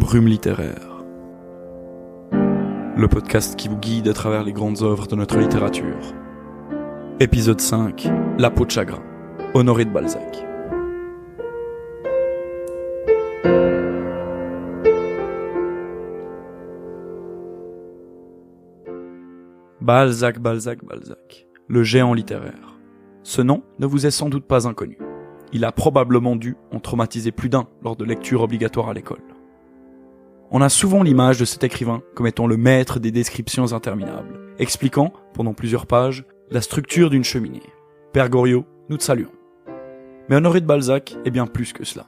Brume littéraire. Le podcast qui vous guide à travers les grandes œuvres de notre littérature. Épisode 5. La peau de chagrin. Honoré de Balzac. Balzac. Le géant littéraire. Ce nom ne vous est sans doute pas inconnu. Il a probablement dû en traumatiser plus d'un lors de lectures obligatoires à l'école. On a souvent l'image de cet écrivain comme étant le maître des descriptions interminables, expliquant, pendant plusieurs pages, la structure d'une cheminée. Père Goriot, nous te saluons. Mais Honoré de Balzac est bien plus que cela.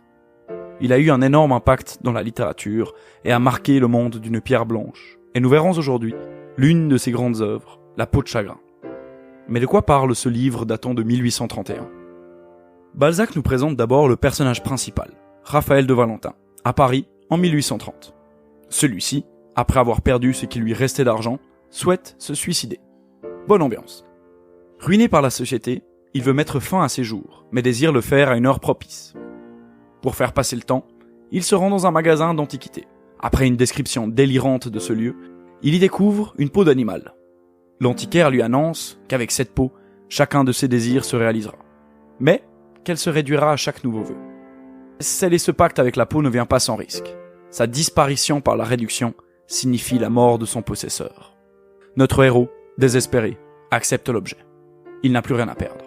Il a eu un énorme impact dans la littérature et a marqué le monde d'une pierre blanche. Et nous verrons aujourd'hui l'une de ses grandes œuvres, La peau de chagrin. Mais de quoi parle ce livre datant de 1831 ? Balzac nous présente d'abord le personnage principal, Raphaël de Valentin, à Paris en 1830. Celui-ci, après avoir perdu ce qui lui restait d'argent, souhaite se suicider. Bonne ambiance. Ruiné par la société, il veut mettre fin à ses jours, mais désire le faire à une heure propice. Pour faire passer le temps, il se rend dans un magasin d'antiquités. Après une description délirante de ce lieu, il y découvre une peau d'animal. L'antiquaire lui annonce qu'avec cette peau, chacun de ses désirs se réalisera. Mais qu'elle se réduira à chaque nouveau vœu. Sceller ce pacte avec la peau ne vient pas sans risque. Sa disparition par la réduction signifie la mort de son possesseur. Notre héros, désespéré, accepte l'objet. Il n'a plus rien à perdre.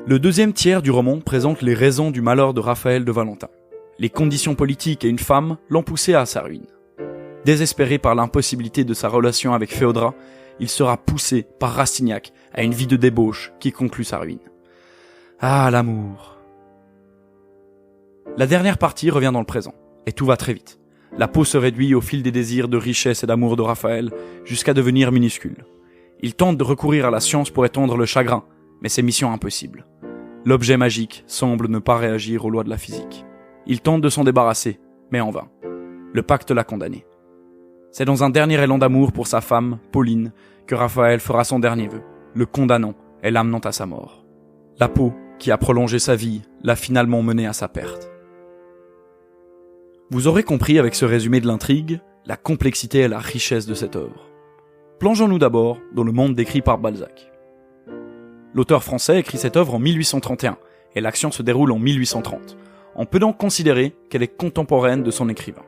Le deuxième tiers du roman présente les raisons du malheur de Raphaël de Valentin. Les conditions politiques et une femme l'ont poussé à sa ruine. Désespéré par l'impossibilité de sa relation avec Féodra, il sera poussé par Rastignac à une vie de débauche qui conclut sa ruine. Ah, l'amour. La dernière partie revient dans le présent, et tout va très vite. La peau se réduit au fil des désirs de richesse et d'amour de Raphaël, jusqu'à devenir minuscule. Il tente de recourir à la science pour étendre le chagrin, mais c'est mission impossible. L'objet magique semble ne pas réagir aux lois de la physique. Il tente de s'en débarrasser, mais en vain. Le pacte l'a condamné. C'est dans un dernier élan d'amour pour sa femme, Pauline, que Raphaël fera son dernier vœu, le condamnant et l'amenant à sa mort. La peau, qui a prolongé sa vie, l'a finalement mené à sa perte. Vous aurez compris avec ce résumé de l'intrigue, la complexité et la richesse de cette œuvre. Plongeons-nous d'abord dans le monde décrit par Balzac. L'auteur français écrit cette œuvre en 1831, et l'action se déroule en 1830. On peut donc considérer qu'elle est contemporaine de son écrivain.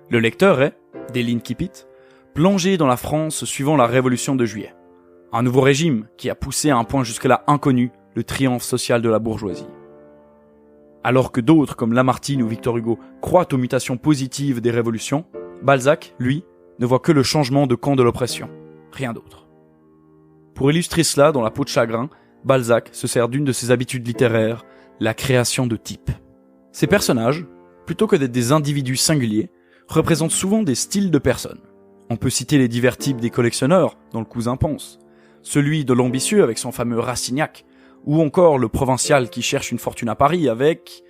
Le lecteur est, dès l'incipit, plongé dans la France suivant la Révolution de Juillet. Un nouveau régime qui a poussé à un point jusque-là inconnu le triomphe social de la bourgeoisie. Alors que d'autres, comme Lamartine ou Victor Hugo, croient aux mutations positives des révolutions, Balzac, lui, ne voit que le changement de camp de l'oppression, rien d'autre. Pour illustrer cela dans La peau de chagrin, Balzac se sert d'une de ses habitudes littéraires, la création de types. Ces personnages, plutôt que d'être des individus singuliers, représentent souvent des styles de personnes. On peut citer les divers types des collectionneurs, dans Le Cousin Pons, celui de l'ambitieux avec son fameux Rastignac, ou encore le provincial qui cherche une fortune à Paris avec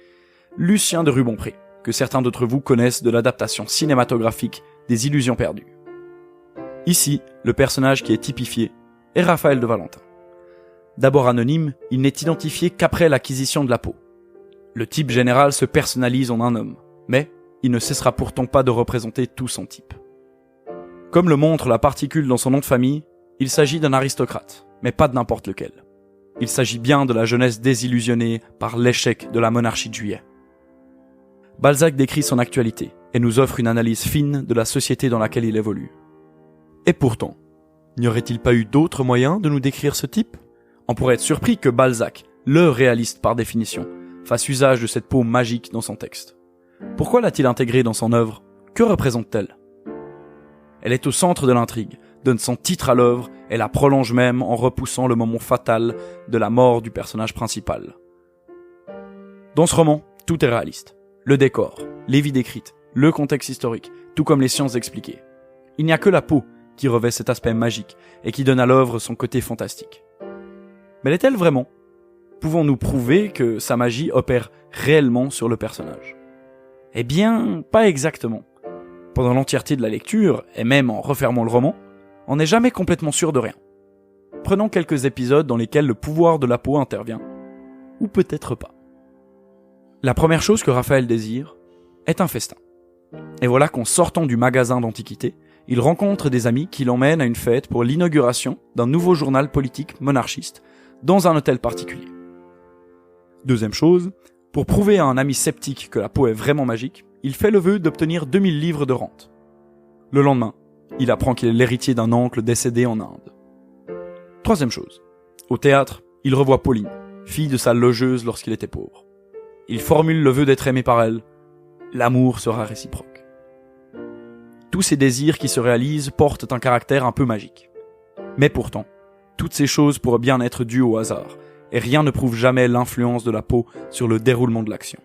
Lucien de Rubempré, que certains d'entre vous connaissent de l'adaptation cinématographique des Illusions perdues. Ici, le personnage qui est typifié est Raphaël de Valentin. D'abord anonyme, il n'est identifié qu'après l'acquisition de la peau. Le type général se personnalise en un homme, mais il ne cessera pourtant pas de représenter tout son type. Comme le montre la particule dans son nom de famille, il s'agit d'un aristocrate, mais pas de n'importe lequel. Il s'agit bien de la jeunesse désillusionnée par l'échec de la monarchie de Juillet. Balzac décrit son actualité et nous offre une analyse fine de la société dans laquelle il évolue. Et pourtant, n'y aurait-il pas eu d'autres moyens de nous décrire ce type ? On pourrait être surpris que Balzac, le réaliste par définition, fasse usage de cette peau magique dans son texte. Pourquoi l'a-t-il intégrée dans son œuvre ? Que représente-t-elle ? Elle est au centre de l'intrigue, donne son titre à l'œuvre et la prolonge même en repoussant le moment fatal de la mort du personnage principal. Dans ce roman, tout est réaliste. Le décor, les vies décrites, le contexte historique, tout comme les sciences expliquées. Il n'y a que la peau qui revêt cet aspect magique et qui donne à l'œuvre son côté fantastique. Mais l'est-elle vraiment ? Pouvons-nous prouver que sa magie opère réellement sur le personnage ? Eh bien, pas exactement. Pendant l'entièreté de la lecture, et même en refermant le roman, on n'est jamais complètement sûr de rien. Prenons quelques épisodes dans lesquels le pouvoir de la peau intervient, ou peut-être pas. La première chose que Raphaël désire est un festin. Et voilà qu'en sortant du magasin d'antiquités, il rencontre des amis qui l'emmènent à une fête pour l'inauguration d'un nouveau journal politique monarchiste dans un hôtel particulier. Deuxième chose, pour prouver à un ami sceptique que la peau est vraiment magique, il fait le vœu d'obtenir 2000 livres de rente. Le lendemain, il apprend qu'il est l'héritier d'un oncle décédé en Inde. Troisième chose, au théâtre, il revoit Pauline, fille de sa logeuse lorsqu'il était pauvre. Il formule le vœu d'être aimé par elle. L'amour sera réciproque. Tous ces désirs qui se réalisent portent un caractère un peu magique. Mais pourtant, toutes ces choses pourraient bien être dues au hasard, et rien ne prouve jamais l'influence de la peau sur le déroulement de l'action.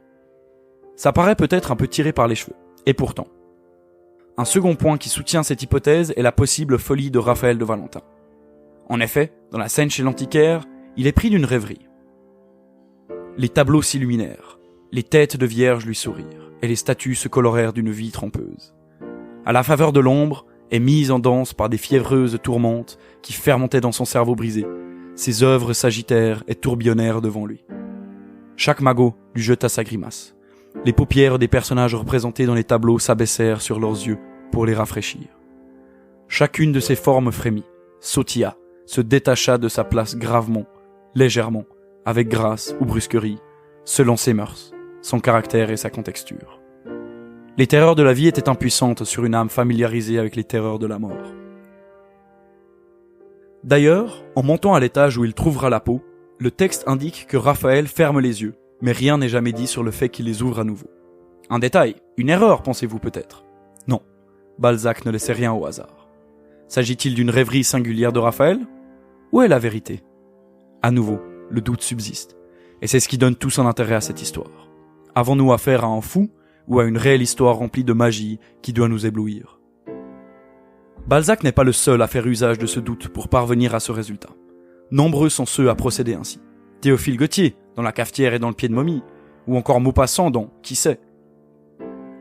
Ça paraît peut-être un peu tiré par les cheveux, et pourtant. Un second point qui soutient cette hypothèse est la possible folie de Raphaël de Valentin. En effet, dans la scène chez l'antiquaire, il est pris d'une rêverie. Les tableaux s'illuminèrent, les têtes de vierges lui sourirent, et les statues se colorèrent d'une vie trompeuse. À la faveur de l'ombre, et mise en danse par des fiévreuses tourmentes qui fermentaient dans son cerveau brisé, ses œuvres s'agitèrent et tourbillonnèrent devant lui. Chaque magot lui jeta sa grimace. Les paupières des personnages représentés dans les tableaux s'abaissèrent sur leurs yeux pour les rafraîchir. Chacune de ces formes frémit, sautilla, se détacha de sa place gravement, légèrement, avec grâce ou brusquerie, selon ses mœurs, son caractère et sa contexture. Les terreurs de la vie étaient impuissantes sur une âme familiarisée avec les terreurs de la mort. D'ailleurs, en montant à l'étage où il trouvera la peau, le texte indique que Raphaël ferme les yeux, mais rien n'est jamais dit sur le fait qu'il les ouvre à nouveau. Un détail, une erreur, pensez-vous peut-être? Non, Balzac ne laissait rien au hasard. S'agit-il d'une rêverie singulière de Raphaël? Où est la vérité? À nouveau, le doute subsiste, et c'est ce qui donne tout son intérêt à cette histoire. Avons-nous affaire à un fou ou à une réelle histoire remplie de magie qui doit nous éblouir? Balzac n'est pas le seul à faire usage de ce doute pour parvenir à ce résultat. Nombreux sont ceux à procéder ainsi. Théophile Gautier, dans La cafetière et dans le pied de momie, ou encore Maupassant dans Qui sait.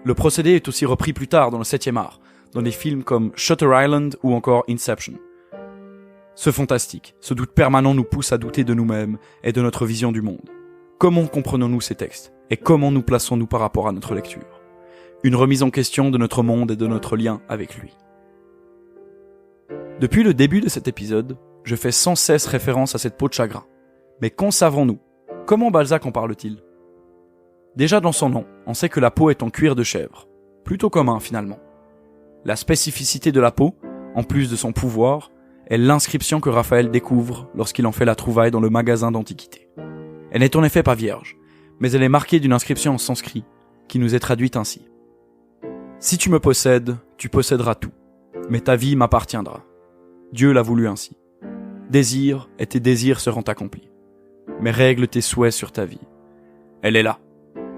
Le procédé est aussi repris plus tard dans le 7e art, dans des films comme Shutter Island ou encore Inception. Ce fantastique, ce doute permanent nous pousse à douter de nous-mêmes et de notre vision du monde. Comment comprenons-nous ces textes et comment nous plaçons-nous par rapport à notre lecture? Une remise en question de notre monde et de notre lien avec lui. Depuis le début de cet épisode, je fais sans cesse référence à cette peau de chagrin. Mais qu'en savons-nous? Comment Balzac en parle-t-il? Déjà dans son nom, on sait que la peau est en cuir de chèvre. Plutôt commun finalement. La spécificité de la peau, en plus de son pouvoir, est l'inscription que Raphaël découvre lorsqu'il en fait la trouvaille dans le magasin d'antiquités. Elle n'est en effet pas vierge, mais elle est marquée d'une inscription en sanskrit, qui nous est traduite ainsi. « Si tu me possèdes, tu posséderas tout, mais ta vie m'appartiendra. Dieu l'a voulu ainsi. Désire, et tes désirs seront accomplis. Mais règle tes souhaits sur ta vie. Elle est là.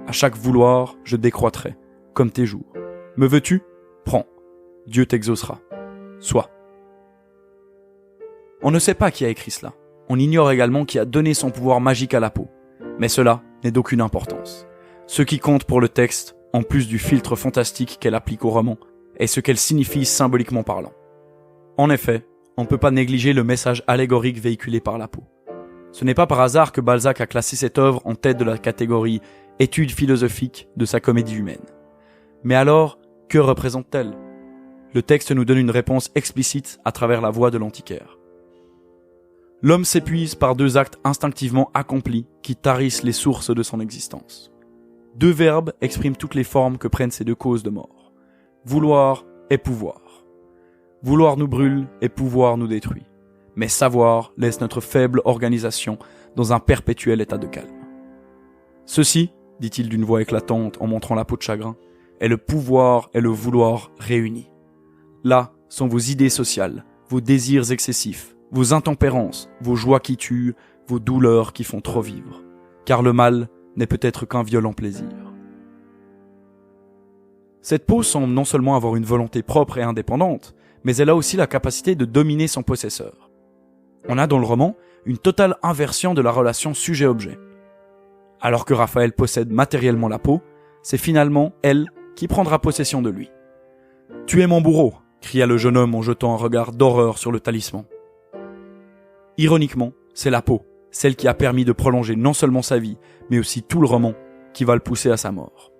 À chaque vouloir, je décroîtrai, comme tes jours. Me veux-tu? Prends. Dieu t'exaucera. Sois. » On ne sait pas qui a écrit cela. On ignore également qui a donné son pouvoir magique à la peau. Mais cela n'est d'aucune importance. Ce qui compte pour le texte, en plus du filtre fantastique qu'elle applique au roman, est ce qu'elle signifie symboliquement parlant. En effet, on ne peut pas négliger le message allégorique véhiculé par la peau. Ce n'est pas par hasard que Balzac a classé cette œuvre en tête de la catégorie « étude philosophique » de sa comédie humaine. Mais alors, que représente-t-elle? Le texte nous donne une réponse explicite à travers la voix de l'antiquaire. L'homme s'épuise par deux actes instinctivement accomplis qui tarissent les sources de son existence. Deux verbes expriment toutes les formes que prennent ces deux causes de mort. Vouloir et pouvoir. Vouloir nous brûle et pouvoir nous détruit. Mais savoir laisse notre faible organisation dans un perpétuel état de calme. Ceci, dit-il d'une voix éclatante en montrant la peau de chagrin, est le pouvoir et le vouloir réunis. Là sont vos idées sociales, vos désirs excessifs, vos intempérances, vos joies qui tuent, vos douleurs qui font trop vivre. Car le mal n'est peut-être qu'un violent plaisir. Cette peau semble non seulement avoir une volonté propre et indépendante, mais elle a aussi la capacité de dominer son possesseur. On a dans le roman une totale inversion de la relation sujet-objet. Alors que Raphaël possède matériellement la peau, c'est finalement elle qui prendra possession de lui. « Tu es mon bourreau !» cria le jeune homme en jetant un regard d'horreur sur le talisman. Ironiquement, c'est la peau, celle qui a permis de prolonger non seulement sa vie, mais aussi tout le roman, qui va le pousser à sa mort.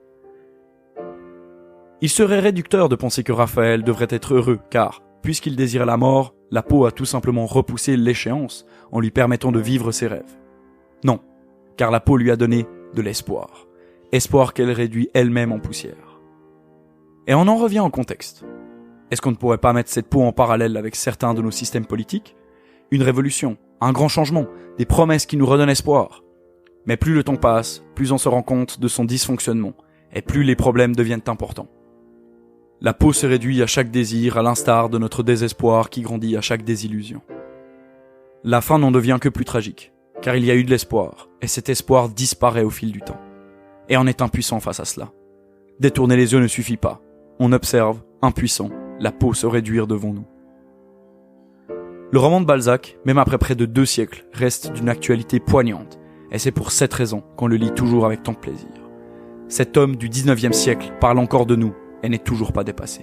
Il serait réducteur de penser que Raphaël devrait être heureux, car, puisqu'il désire la mort, la peau a tout simplement repoussé l'échéance en lui permettant de vivre ses rêves. Non, car la peau lui a donné de l'espoir. Espoir qu'elle réduit elle-même en poussière. Et on en revient au contexte. Est-ce qu'on ne pourrait pas mettre cette peau en parallèle avec certains de nos systèmes politiques ? Une révolution, un grand changement, des promesses qui nous redonnent espoir. Mais plus le temps passe, plus on se rend compte de son dysfonctionnement, et plus les problèmes deviennent importants. La peau se réduit à chaque désir, à l'instar de notre désespoir qui grandit à chaque désillusion. La fin n'en devient que plus tragique, car il y a eu de l'espoir, et cet espoir disparaît au fil du temps. Et on est impuissant face à cela. Détourner les yeux ne suffit pas. On observe, impuissant, la peau se réduire devant nous. Le roman de Balzac, même après près de 2 siècles, reste d'une actualité poignante, et c'est pour cette raison qu'on le lit toujours avec tant de plaisir. Cet homme du 19e siècle parle encore de nous, et n'est toujours pas dépassé.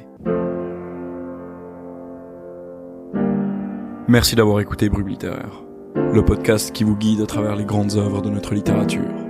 Merci d'avoir écouté Brume littéraire, le podcast qui vous guide à travers les grandes œuvres de notre littérature.